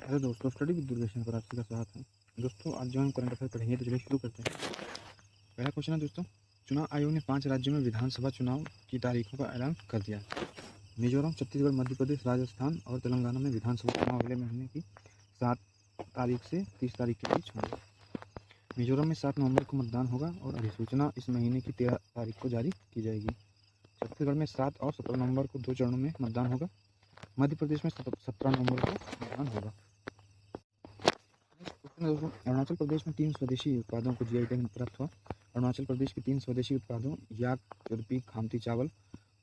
Hello दोस्तों, study with Doordarshan पर आपका स्वागत है। दोस्तों, आज जो हम करंट अफेयर पढ़ेंगे तो चलिए शुरू करते हैं। पहला क्वेश्चन है दोस्तों, चुनाव आयोग ने 5 राज्यों में विधानसभा चुनाव की तारीखों का ऐलान कर दिया। मिजोरम, छत्तीसगढ़, मध्य प्रदेश, राजस्थान और तेलंगाना में विधानसभा चुनाव अगले महीने की 7 तारीख से 30 तारीख के बीच होंगे। मिजोरम में 7 नवंबर को मतदान होगा और अधिसूचना इस महीने की 13 तारीख को जारी की जाएगी। छत्तीसगढ़ में 7 और 17 नवंबर को 2 चरणों में मतदान होगा। मध्य प्रदेश में 17 नवंबर को मतदान होगा। दोस्तों, अरुणाचल प्रदेश में 3 स्वदेशी उत्पादों को जीआई टैग प्राप्त हुआ। अरुणाचल प्रदेश के 3 स्वदेशी उत्पादों याक, चुरपी, खामती चावल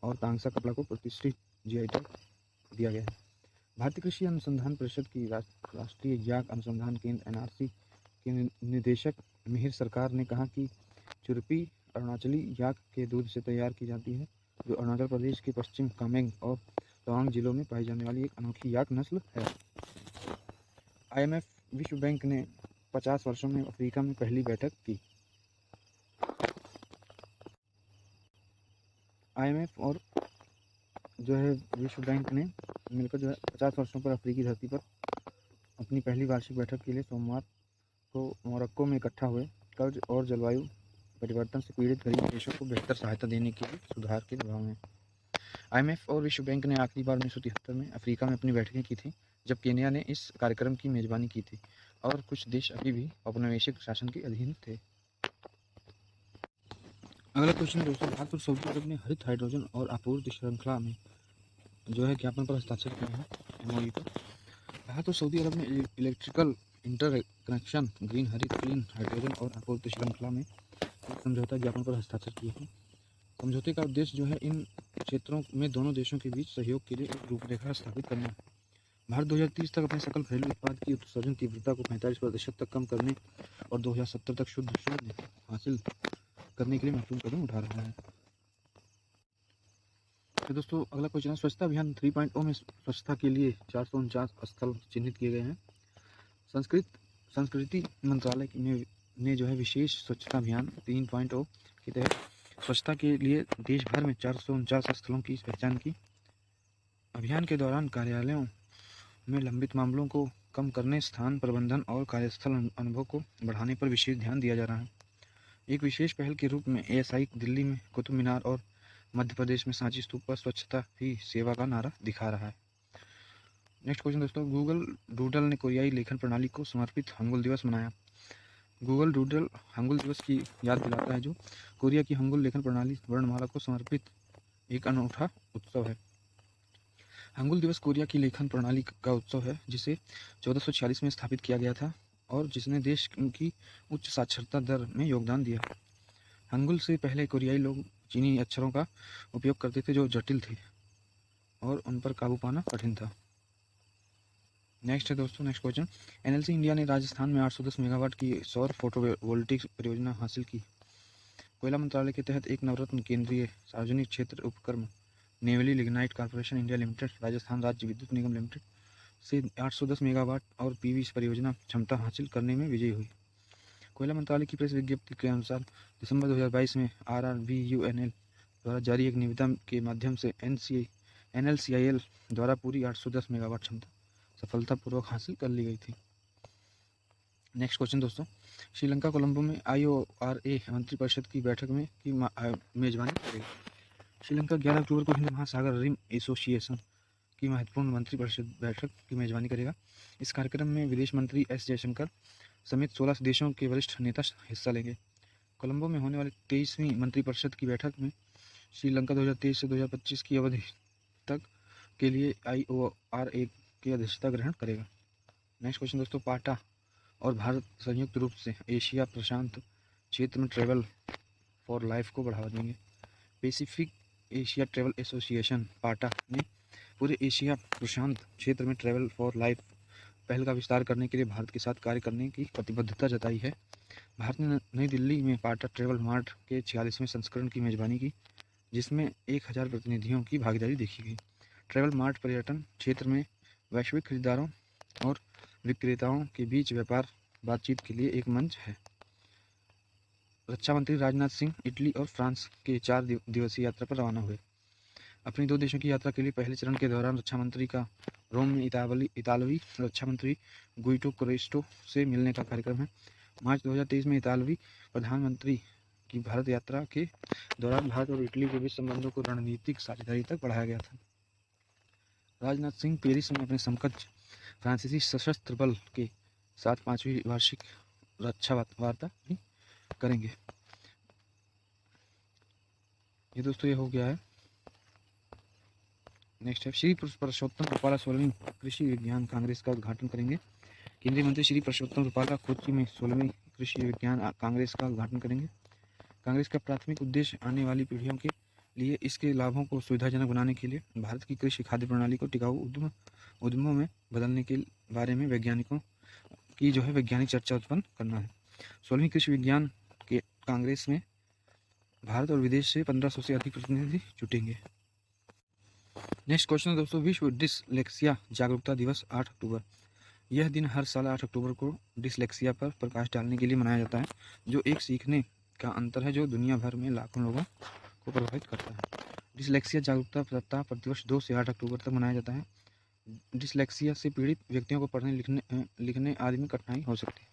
और तांगसा कपड़ा को प्रतिष्ठित जीआई टैग दिया गया है। भारतीय कृषि अनुसंधान परिषद की राष्ट्रीय याक अनुसंधान केंद्र एनआरसी के निदेशक मिहिर सरकार ने कहा कि चुरपी अरुणाचली याक के दूध से तैयार की जाती है, जो अरुणाचल प्रदेश के पश्चिम कामेंग और तवांग जिलों में पाई जाने वाली एक अनोखी याक नस्ल है। आईएमएफ विश्व बैंक ने 50 वर्षों में अफ्रीका में पहली बैठक की। आईएमएफ और जो है विश्व बैंक ने मिलकर जो है 50 वर्षों पर अफ्रीकी धरती पर अपनी पहली वार्षिक बैठक के लिए सोमवार को मोरक्को में इकट्ठा हुए। कर्ज और जलवायु परिवर्तन से पीड़ित गरीब देशों को बेहतर सहायता देने के लिए सुधार के दबाव में आईएमएफ और विश्व बैंक ने आखिरी बार 1973 में अफ्रीका में अपनी बैठकें की थी, जब केन्या ने इस कार्यक्रम की मेजबानी की थी और कुछ देश अभी भी औपनिवेशिक शासन के अधीन थे। अगला क्वेश्चन है दोस्तों, भारत और सऊदी अरब ने हरित हाइड्रोजन और आपूर्ति श्रृंखला में जो है ज्ञापन पर हस्ताक्षर किए हैं। एमओयू पर भारत और सऊदी अरब ने इलेक्ट्रिकल इंटरकनेक्शन, ग्रीन हरित क्लीन हाइड्रोजन और आपूर्ति श्रृंखला में एक समझौता ज्ञापन पर हस्ताक्षर किए हैं। समझौते का उद्देश्य जो है इन क्षेत्रों में दोनों देशों के बीच सहयोग के लिए एक रूपरेखा स्थापित करना है। भारत 2030 तक अपने सकल घरेलू उत्पाद की उत्सर्जन तीव्रता को 45% तक कम करने और 2070 तक शुद्ध शून्य हासिल करने के लिए महत्वपूर्ण कदम उठा रहा है। तो दोस्तों, अगला क्वेश्चन है, स्वच्छता अभियान 3.0 में स्वच्छता के लिए 449 स्थल चिन्हित किए गए हैं। संस्कृति मंत्रालय ने जो है विशेष स्वच्छता अभियान 3.0 के तहत स्वच्छता के लिए देश भर में 449 स्थलों की पहचान की। अभियान के दौरान कार्यालयों में लंबित मामलों को कम करने, स्थान प्रबंधन और कार्यस्थल अनुभव को बढ़ाने पर विशेष ध्यान दिया जा रहा है। एक विशेष पहल के रूप में एएसआई दिल्ली में कुतुब मीनार और मध्य प्रदेश में सांची स्तूप पर स्वच्छता ही सेवा का नारा दिखा रहा है। नेक्स्ट क्वेश्चन दोस्तों, गूगल डूडल ने कोरियाई लेखन प्रणाली को समर्पित हंगुल दिवस मनाया। गूगल डूडल हंगुल दिवस की याद दिलाता है, जो कोरिया की हंगुल लेखन प्रणाली वर्णमाला को समर्पित एक अनूठा उत्सव है। हंगुल दिवस कोरिया की लेखन प्रणाली का उत्सव है, जिसे 1446 में स्थापित किया गया था और जिसने देश की उच्च साक्षरता दर में योगदान दिया। हंगुल से पहले कोरियाई लोग चीनी अक्षरों का उपयोग करते थे, जो जटिल थे और उन पर काबू पाना कठिन था। नेक्स्ट है दोस्तों, नेक्स्ट क्वेश्चन, एनएलसी इंडिया ने राजस्थान में 810 मेगावाट की सौर फोटोवोल्टिक परियोजना हासिल की। कोयला मंत्रालय के तहत एक नवरत्न केंद्रीय सार्वजनिक क्षेत्र उपक्रम Neyveli lignite corporation India limited Rajasthan राज्य विद्युत निगम लिमिटेड से 810 मेगावाट और पीवी परियोजना क्षमता हासिल करने में विजयी हुई। कोयला मंत्रालय की प्रेस विज्ञप्ति के अनुसार दिसंबर 2022 में RRVUNL द्वारा जारी एक निविदा के माध्यम से NLCIL द्वारा पूरी 810 मेगावाट क्षमता सफलतापूर्वक हासिल कर ली गई थी। नेक्स्ट क्वेश्चन दोस्तों, श्रीलंका कोलंबो में IORA मंत्रिपरिषद की बैठक में मेजबानी करेगी। श्रीलंका 11 अक्टूबर को हिंद महासागर रिम एसोसिएशन की महत्वपूर्ण मंत्रिपरिषद बैठक की मेजबानी करेगा। इस कार्यक्रम में विदेश मंत्री S जयशंकर समेत 16 देशों के वरिष्ठ नेता हिस्सा लेंगे। कोलंबो में होने वाली 23वीं मंत्रिपरिषद की बैठक में श्रीलंका 2023 से 2025 की अवधि तक के लिए IORA की अध्यक्षता ग्रहण करेगा। नेक्स्ट क्वेश्चन दोस्तों, पाटा और भारत संयुक्त रूप से एशिया प्रशांत क्षेत्र में ट्रैवल फॉर लाइफ को बढ़ावा देंगे। पैसिफिक एशिया ट्रैवल एसोसिएशन पाटा ने पूरे एशिया प्रशांत क्षेत्र में ट्रैवल फॉर लाइफ पहल का विस्तार करने के लिए भारत के साथ कार्य करने की प्रतिबद्धता जताई है। भारत ने नई दिल्ली में पाटा ट्रैवल मार्ट के 46वें संस्करण की मेजबानी की, जिसमें 1000 प्रतिनिधियों की भागीदारी देखी गई। ट्रैवल मार्ट पर्यटन क्षेत्र में वैश्विक खरीदारों और विक्रेताओं के बीच व्यापार बातचीत के लिए एक मंच है। रक्षा मंत्री राजनाथ सिंह इटली और फ्रांस के 4 दिवसीय यात्रा पर रवाना हुए। अपनी 2 देशों की यात्रा के लिए पहले चरण के दौरान रक्षा मंत्री का रोम में इतालवी रक्षा मंत्री गुइडो क्रेस्टो से मिलने का कार्यक्रम है। मार्च 2023 में इतालवी प्रधानमंत्री की भारत यात्रा के दौरान भारत और इटली के बीच संबंधों को रणनीतिक साझेदारी तक बढ़ाया गया था। राजनाथ सिंह पेरिस में अपने समकक्ष फ्रांसीसी सशस्त्र बल के साथ 5वीं वार्षिक रक्षा वार्ता भी करेंगे। ये दोस्तों ये हो गया है। नेक्स्ट है श्री परसोत्तम रुपाला 16वीं कृषि विज्ञान कांग्रेस का उद्घाटन करेंगे। केंद्रीय मंत्री श्री परसोत्तम रुपाला कोच्चि में 16वीं कृषि विज्ञान कांग्रेस का उद्घाटन करेंगे। कांग्रेस का प्राथमिक उद्देश्य आने वाली पीढ़ियों के लिए इसके लाभों को सुविधाजनक बनाने के लिए भारत की कृषि खाद्य प्रणाली को टिकाऊ उद्यमों में बदलने के बारे में वैज्ञानिकों की वैज्ञानिक चर्चा उत्पन्न करना है। 16वीं कृषि विज्ञान के कांग्रेस में भारत और विदेश से 1500 से अधिक प्रतिनिधि जुटेंगे। नेक्स्ट क्वेश्चन है दोस्तों, विश्व डिसलेक्सिया जागरूकता दिवस 8 अक्टूबर। यह दिन हर साल 8 अक्टूबर को डिसलेक्सिया पर प्रकाश डालने के लिए मनाया जाता है, जो एक सीखने का अंतर है जो दुनिया भर में लाखों लोगों को प्रभावित करता है। डिसलेक्सिया जागरूकता सप्ताह प्रतिवर्ष 2 से 8 अक्टूबर तक मनाया जाता है। डिसलेक्सिया से पीड़ित व्यक्तियों को पढ़ने लिखने आदि में कठिनाई हो सकती है।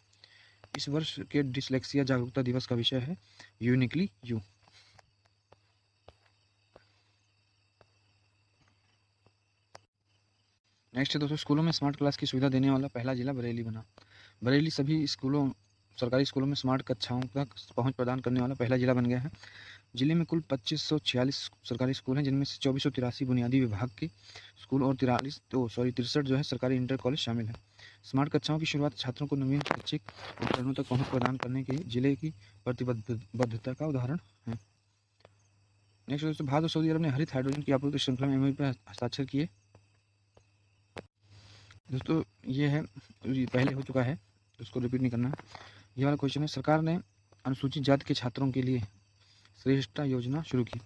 इस वर्ष के डिसलेक्सिया जागरूकता दिवस का विषय है यूनिकली यू। नेक्स्ट है दोस्तों, स्कूलों में स्मार्ट क्लास की सुविधा देने वाला पहला जिला बरेली बना। बरेली सभी सरकारी स्कूलों में स्मार्ट कक्षाओं तक पहुंच प्रदान करने वाला पहला जिला बन गया है। जिले में कुल 2546 सरकारी स्कूल हैं, जिनमें से 2483 बुनियादी विभाग के स्कूल और 63 सरकारी इंटर कॉलेज शामिल हैं। स्मार्ट कक्षाओं की शुरुआत छात्रों को नवीन शैक्षिक उपकरणों तक पहुंच प्रदान करने के जिले की प्रतिबद्धता का उदाहरण है। नेक्स्ट दोस्तों, भारत और सऊदी अरब ने हरित हाइड्रोजन की आपूर्ति श्रृंखला में MOU पर हस्ताक्षर किए। दोस्तों ये है, पहले हो चुका है, उसको रिपीट नहीं करना है। ये वाला क्वेश्चन है, सरकार ने अनुसूचित जाति के छात्रों के लिए श्रेष्ठता योजना शुरू की।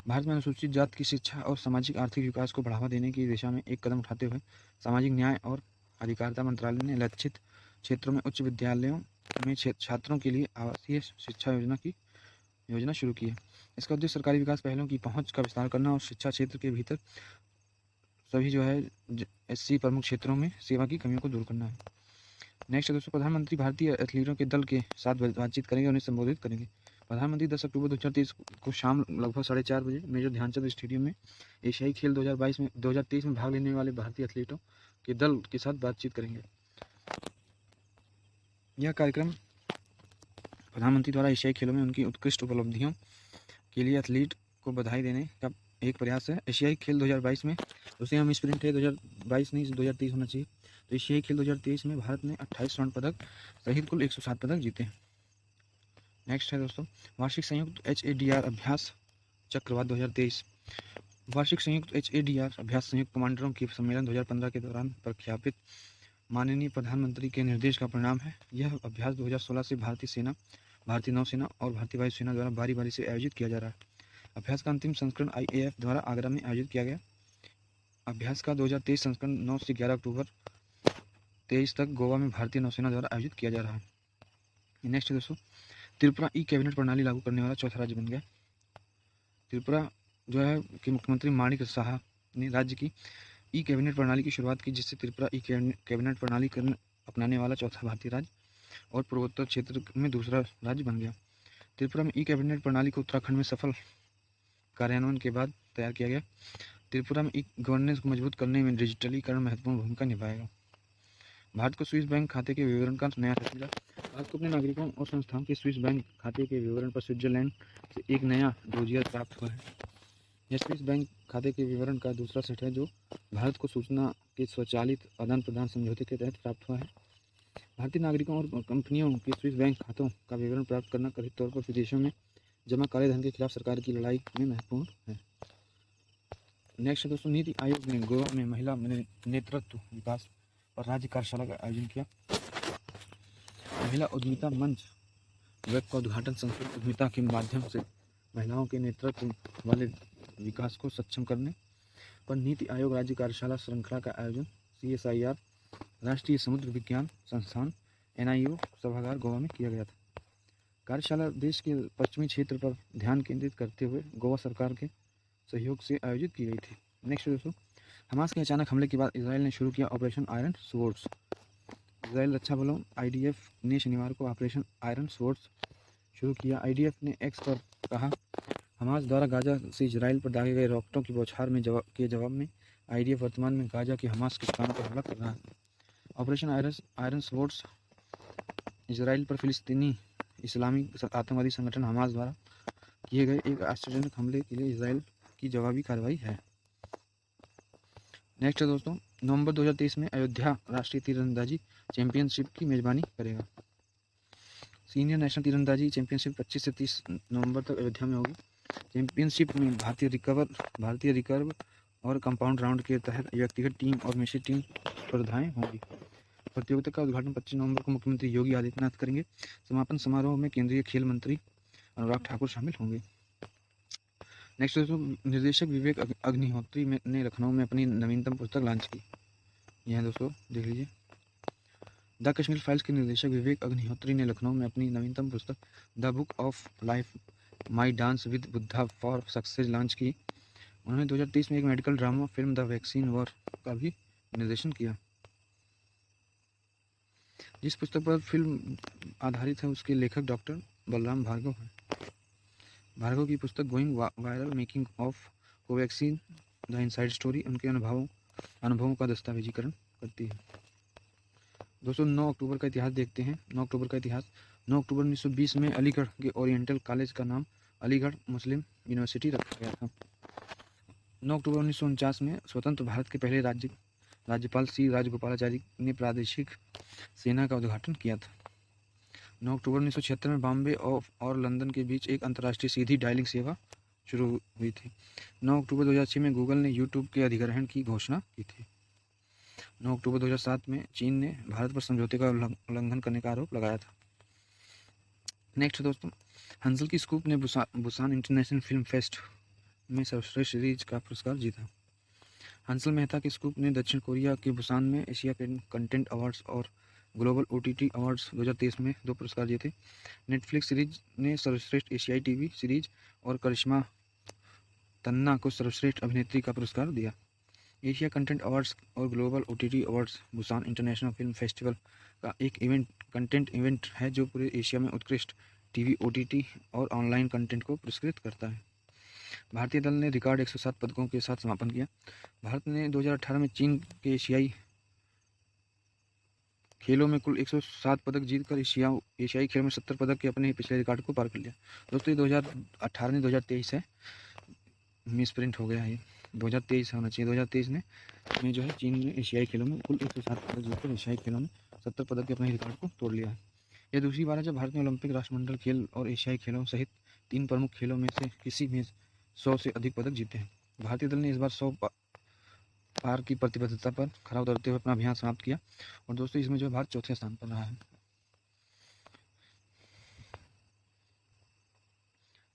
भारत में अनुसूचित जाति की शिक्षा और सामाजिक आर्थिक विकास को बढ़ावा देने की दिशा में एक कदम उठाते हुए सामाजिक न्याय और अधिकारिता मंत्रालय ने लक्षित क्षेत्रों में उच्च विद्यालयों में छात्रों के लिए आवासीय शिक्षा योजना शुरू की है। इसका उद्देश्य सरकारी विकास पहलों की पहुंच का विस्तार करना और शिक्षा क्षेत्र के भीतर सभी SC प्रमुख क्षेत्रों में सेवा की कमियों को दूर करना है। नेक्स्ट दोस्तों, प्रधानमंत्री भारतीय एथलीटों के दल के साथ बातचीत करेंगे और उन्हें संबोधित करेंगे। प्रधानमंत्री 10 अक्टूबर 2023 को शाम लगभग 4:30 बजे मेजर ध्यानचंद स्टेडियम में एशियाई खेल 2023 में भाग लेने वाले भारतीय एथलीटों के दल के साथ बातचीत करेंगे। यह कार्यक्रम प्रधानमंत्री द्वारा एशियाई खेलों में उनकी उत्कृष्ट उपलब्धियों के लिए एथलीट को बधाई देने का एक प्रयास है। एशियाई खेल 2022 में उसे हम स्प्रिंट है 2022 नहीं 2023 होना चाहिए। तो एशियाई खेल 2023 में भारत ने 28 स्वर्ण पदक सहित कुल 107 पदक जीते हैं। नेक्स्ट है दोस्तों, वार्षिक संयुक्त HADR अभ्यास चक्रवात 2023। वार्षिक संयुक्त HADR अभ्यास संयुक्त कमांडरों के सम्मेलन 2015 के दौरान प्रख्यापित माननीय प्रधानमंत्री के निर्देश का परिणाम है। यह अभ्यास 2016 से भारतीय सेना, भारतीय नौसेना और भारतीय वायुसेना द्वारा बारी बारी से आयोजित किया जा रहा है। अभ्यास का अंतिम संस्करण IAF द्वारा आगरा में आयोजित किया गया। अभ्यास का 2023 संस्करण 9 से 11 अक्टूबर 23 तक गोवा में भारतीय नौसेना द्वारा आयोजित किया जा रहा है। नेक्स्ट दोस्तों, त्रिपुरा कैबिनेट प्रणाली लागू करने वाला चौथा राज्य बन गया। त्रिपुरा के मुख्यमंत्री माणिक साहा ने राज्य की कैबिनेट प्रणाली की शुरुआत की, जिससे त्रिपुरा कैबिनेट प्रणाली अपनाने वाला चौथा भारतीय राज्य और पूर्वोत्तर क्षेत्र में दूसरा राज्य बन गया। त्रिपुरा में कैबिनेट प्रणाली को उत्तराखंड में सफल कार्यान्वयन के बाद तैयार किया गया। त्रिपुरा में गवर्नेंस को मजबूत करने में डिजिटलीकरण महत्वपूर्ण भूमिका निभाएगा। भारत को स्विस बैंक खाते के विवरण का नया सेट मिला। भारत को अपने नागरिकों और संस्थाओं के स्विस बैंक खाते के विवरण पर स्विट्जरलैंड से एक नया डोजियर प्राप्त हुआ है। यह स्विस बैंक खाते के विवरण का दूसरा सेट है जो भारत को सूचना के स्वचालित आदान प्रदान समझौते के तहत प्राप्त हुआ है। भारतीय नागरिकों और कंपनियों के स्विस बैंक खातों का विवरण प्राप्त करना कथित तौर पर विदेशों में जमा काले धन के खिलाफ सरकार की लड़ाई में महत्वपूर्ण है। नेक्स्ट दोस्तों, नीति आयोग ने गोवा में महिला नेतृत्व विकास पर राज्य कार्यशाला का आयोजन किया। महिला उद्यमिता मंच वेब का उद्घाटन संस्कृत उद्यमिता के माध्यम से महिलाओं के नेतृत्व वाले विकास को सक्षम करने पर नीति आयोग राज्य कार्यशाला श्रृंखला का आयोजन CSIR राष्ट्रीय समुद्र विज्ञान संस्थान NIO सभागार गोवा में किया गया था। कार्यशाला देश के पश्चिमी क्षेत्र पर ध्यान केंद्रित करते हुए गोवा सरकार के सहयोग से आयोजित की गई थी। नेक्स्ट दोस्तों, हमास के अचानक हमले के बाद इसराइल ने शुरू किया ऑपरेशन आयरन स्वॉर्ड्स। इसराइल रक्षा बलों आईडीएफ ने शनिवार को ऑपरेशन आयरन स्वॉर्ड्स शुरू किया। आईडीएफ ने एक्स पर कहा, हमास द्वारा गाजा से इजराइल पर दागे गए रॉकेटों की बौछार के जवाब में आईडीएफ वर्तमान में गाजा के हमास के ठिकानों पर हमला कर रहा है। ऑपरेशन आयरन स्वॉर्ड्स इजराइल पर फिलिस्तीनी इस्लामी आतंकवादी संगठन हमास द्वारा किए गए एक आश्चर्यजनक हमले के लिए इजराइल की जवाबी कार्रवाई है। नेक्स्ट है दोस्तों, नवंबर 2023 में अयोध्या राष्ट्रीय तीरंदाजी चैंपियनशिप की मेजबानी करेगा। सीनियर नेशनल तीरंदाजी चैंपियनशिप 25 से 30 नवंबर तक अयोध्या में होगी। चैंपियनशिप में भारतीय रिकर्व और कंपाउंड राउंड के तहत व्यक्तिगत टीम और मिश्रित टीम स्पर्धाएं होंगी। प्रतियोगिता का उद्घाटन 25 नवंबर को मुख्यमंत्री योगी आदित्यनाथ करेंगे। समापन समारोह में केंद्रीय खेल मंत्री अनुराग ठाकुर शामिल होंगे। नेक्स्ट दोस्तों, निर्देशक विवेक अग्निहोत्री ने लखनऊ में अपनी नवीनतम पुस्तक लॉन्च की। यह दोस्तों देख लीजिए, द कश्मीर फाइल्स के निर्देशक विवेक अग्निहोत्री ने लखनऊ में अपनी नवीनतम पुस्तक the book of life my dance with Buddha for success launch की। उन्होंने 2023 में एक medical drama film the vaccine war का भी निर्देशन किया। जिस पुस्तक पर फिल्म आधारित है उसके लेखक डॉक्टर बलराम भार्गव हैं। भार्गव की पुस्तक going viral making of Covaxin the inside story उनके अनुभवों का दस्तावेजीकरण करती है। दोस्तों 9 अक्टूबर का इतिहास देखते हैं। 9 अक्टूबर का इतिहास, 9 अक्टूबर 1920 में अलीगढ़ के ओरिएंटल कॉलेज का नाम अलीगढ़ मुस्लिम यूनिवर्सिटी रखा गया था। 9 अक्टूबर 1949 में स्वतंत्र भारत के पहले राज्यपाल सी राजगोपालाचारी ने प्रादेशिक सेना का उद्घाटन किया था। 9 अक्टूबर 1976 में बॉम्बे और लंदन के बीच एक अंतर्राष्ट्रीय सीधी डायलिंग सेवा शुरू हुई थी। 9 अक्टूबर 2006 में गूगल ने यूट्यूब के अधिग्रहण की घोषणा की थी। 9 अक्टूबर 2007 में चीन ने भारत पर समझौते का उल्लंघन करने का आरोप लगाया था। नेक्स्ट दोस्तों, हंसल की स्कूप ने बुसान इंटरनेशनल फिल्म फेस्ट में सर्वश्रेष्ठ सीरीज का पुरस्कार जीता। हंसल मेहता की स्कूप ने दक्षिण कोरिया के बुसान में एशिया कंटेंट अवार्ड्स और ग्लोबल OTT अवार्ड्स 2023 में 2 पुरस्कार जीते। नेटफ्लिक्स सीरीज ने सर्वश्रेष्ठ एशियाई टीवी सीरीज और करिश्मा तन्ना को सर्वश्रेष्ठ अभिनेत्री का पुरस्कार दिया। एशिया कंटेंट अवार्ड्स और global OTT awards Busan international film festival का एक कंटेंट इवेंट है जो पूरे एशिया में उत्कृष्ट टीवी, OTT और ऑनलाइन कंटेंट को पुरस्कृत करता है। भारतीय दल ने रिकॉर्ड 107 पदकों के साथ समापन किया। भारत ने 2018 में चीन के एशियाई खेलों में कुल 107 पदक जीतकर एशियाई खेलों में 70 पदक के अपने पिछले रिकॉर्ड को पार कर लिया। दोस्तों ये 2018 नहीं 2023 है, मिस प्रिंट हो गया है, 2023 होना चाहिए। 2023 में जो है चीन ने एशियाई खेलों में कुल 107 पदक जीतकर एशियाई खेलों में 70 पदक के अपने रिकॉर्ड को तोड़ लिया है। यह दूसरी बार है जब भारत ने ओलंपिक राष्ट्रमंडल खेल और एशियाई खेलों सहित 3 प्रमुख खेलों में से किसी में 100 से अधिक पदक जीते हैं। भारतीय दल ने इस बार 100 पार की प्रतिबद्धता पर खरा उतरते हुए अपना अभियान समाप्त किया और दोस्तों इसमें जो भारत चौथे स्थान पर रहा है।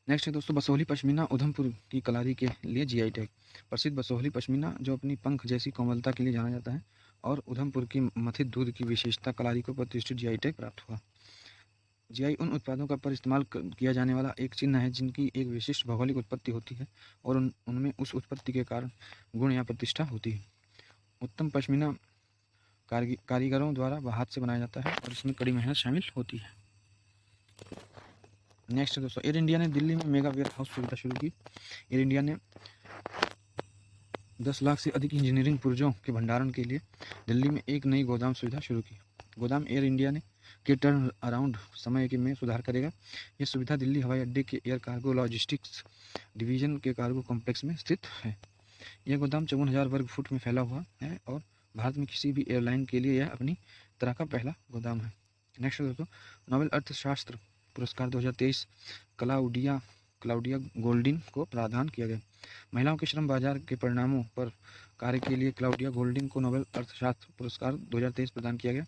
नेक्स्ट है दोस्तों, बसोहली पश्मीना उधमपुर की कलारी के लिए GI टैग। प्रसिद्ध बसोहली पश्मीना जो अपनी पंख जैसी कोमलता के लिए जाना जाता है और उधमपुर की मथित दूध की विशेषता कलारी को प्रतिष्ठित GI टैग प्राप्त हुआ। GI उन उत्पादों का पर इस्तेमाल किया जाने वाला एक चिन्ह है जिनकी एक विशिष्ट भौगोलिक उत्पत्ति होती है और उनमें उस उत्पत्ति के कारण गुण या प्रतिष्ठा होती है। उत्तम पश्मीना कारीगरों द्वारा हाथ से बनाया जाता है और इसमें कड़ी मेहनत शामिल होती है। नेक्स्ट दोस्तों, एयर इंडिया ने दिल्ली में मेगा वेयर हाउस सुविधा शुरू की। एयर इंडिया ने 10 लाख से अधिक इंजीनियरिंग पुर्जों के भंडारण के लिए दिल्ली में एक नई गोदाम सुविधा शुरू की। गोदाम एयर इंडिया के टर्न अराउंड समय में सुधार करेगा। यह सुविधा दिल्ली हवाई अड्डे के एयर कार्गो लॉजिस्टिक्स डिवीजन के कार्गो कॉम्प्लेक्स में स्थित है। यह गोदाम 54,000 वर्ग फुट में फैला हुआ है और भारत में किसी भी एयरलाइन के लिए यह अपनी तरह का पहला गोदाम है। नेक्स्ट दोस्तों, नोबेल अर्थशास्त्र पुरस्कार 2023 क्लाउडिया गोल्डिन को प्रदान किया गया। महिलाओं के श्रम बाजार के परिणामों पर कार्य के लिए क्लाउडिया गोल्डिन को नोबेल अर्थशास्त्र पुरस्कार 2023 प्रदान किया गया।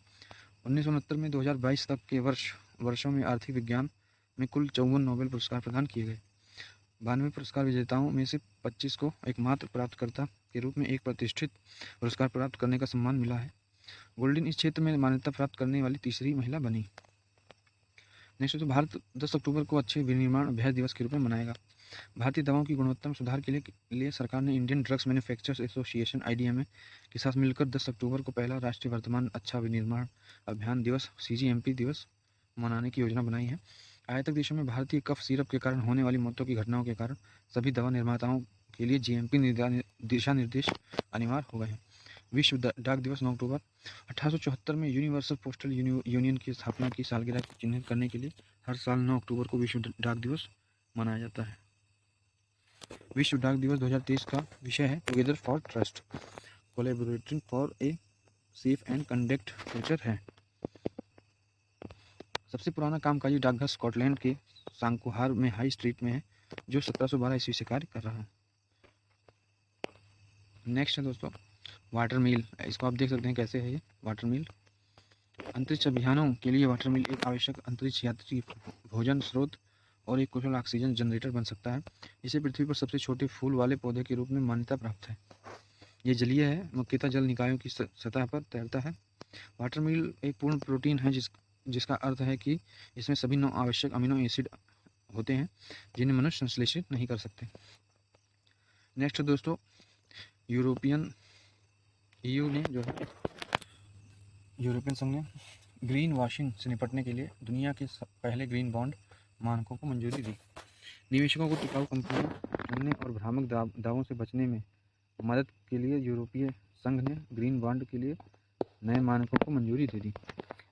1969 में 2022 तक के वर्षों में आर्थिक विज्ञान में कुल 54 नोबेल पुरस्कार प्रदान किए गए। 92 पुरस्कार विजेताओं में से 25 को एकमात्र प्राप्तकर्ता के रूप में एक प्रतिष्ठित पुरस्कार प्राप्त करने का सम्मान मिला है। गोल्डिन इस क्षेत्र में मान्यता प्राप्त करने वाली तीसरी महिला बनी। नेक्स्ट तो भारत 10 अक्टूबर को अच्छे विनिर्माण अभ्यास दिवस के रूप में मनाएगा। भारतीय दवाओं की गुणवत्ता में सुधार के लिए सरकार ने इंडियन ड्रग्स मैन्युफैक्चरर्स एसोसिएशन (आईडीएमए) के साथ मिलकर 10 अक्टूबर को पहला राष्ट्रीय वर्तमान अच्छा विनिर्माण अभियान दिवस (सीजीएमपी दिवस) मनाने की योजना बनाई है। आयातक देशों में भारतीय कफ सिरप के कारण होने वाली मौतों की घटनाओं के कारण सभी दवा निर्माताओं के लिए जीएमपी दिशा निर्देश अनिवार्य हो गए हैं। विश्व डाक दिवस 9 अक्टूबर 1874 में यूनिवर्सल पोस्टल यूनियन की स्थापना की सालगिरह को चिन्हित करने के लिए हर साल 9 अक्टूबर को विश्व डाक दिवस मनाया जाता है। विश्व डाक दिवस 2023 का विषय है together for trust, collaborating for a safe and conduct future है। सबसे पुराना कामकाजी डाकघर स्कॉटलैंड के सांकोहार में हाई स्ट्रीट में है, जो 1712 ईस्वी से कार्य कर रहा है। नेक्स्ट है दोस्तों वाटर मिल। इसको आप देख सकते हैं कैसे है ये वाटर मिल। अंतरिक्ष अभियानों के लिए वाटर मिल एक आवश्यक अंतरिक्ष यात्री भोजन स्रोत और एक कुशल ऑक्सीजन जनरेटर बन सकता है। इसे पृथ्वी पर सबसे छोटे फूल वाले पौधे के रूप में मान्यता प्राप्त है। ये जलीय है, मुख्यतः जल निकायों की सतह पर तैरता है। वाटर मिल एक पूर्ण प्रोटीन है जिसका अर्थ है कि इसमें सभी 9 आवश्यक अमीनो एसिड होते हैं जिन्हें मनुष्य संश्लेषित नहीं कर सकते। नेक्स्ट दोस्तों यूरोपियन ईयू ने जो है यूरोपियन संघ ने ग्रीन वॉशिंग से निपटने के लिए दुनिया के पहले ग्रीन बॉन्ड मानकों को मंजूरी दी। निवेशकों को टिकाऊ कंपनियों बनने और भ्रामक दावों से बचने में मदद के लिए यूरोपीय संघ ने ग्रीन बॉन्ड के लिए नए मानकों को मंजूरी दे दी।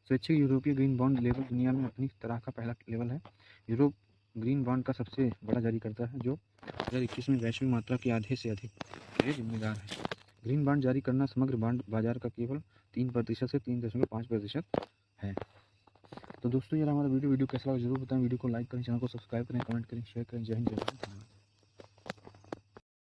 स्वैच्छिक यूरोपीय ग्रीन बॉन्ड लेवल दुनिया में अपनी तरह का पहला लेवल है। यूरोप ग्रीन बॉन्ड का सबसे बड़ा जारी करता है, जो 2021 में वैश्विक मात्रा के आधे से अधिक के लिए जिम्मेदार है। ग्रीन बॉन्ड जारी करना समग्र बॉन्ड बाजार का केवल 3% से 3.5% है। तो दोस्तों यार हमारा वीडियो कैसा लगा जरूर बताएं। वीडियो को लाइक करें, चैनल को सब्सक्राइब करें, कमेंट करें, शेयर करें। जय हिंद, जय भारत।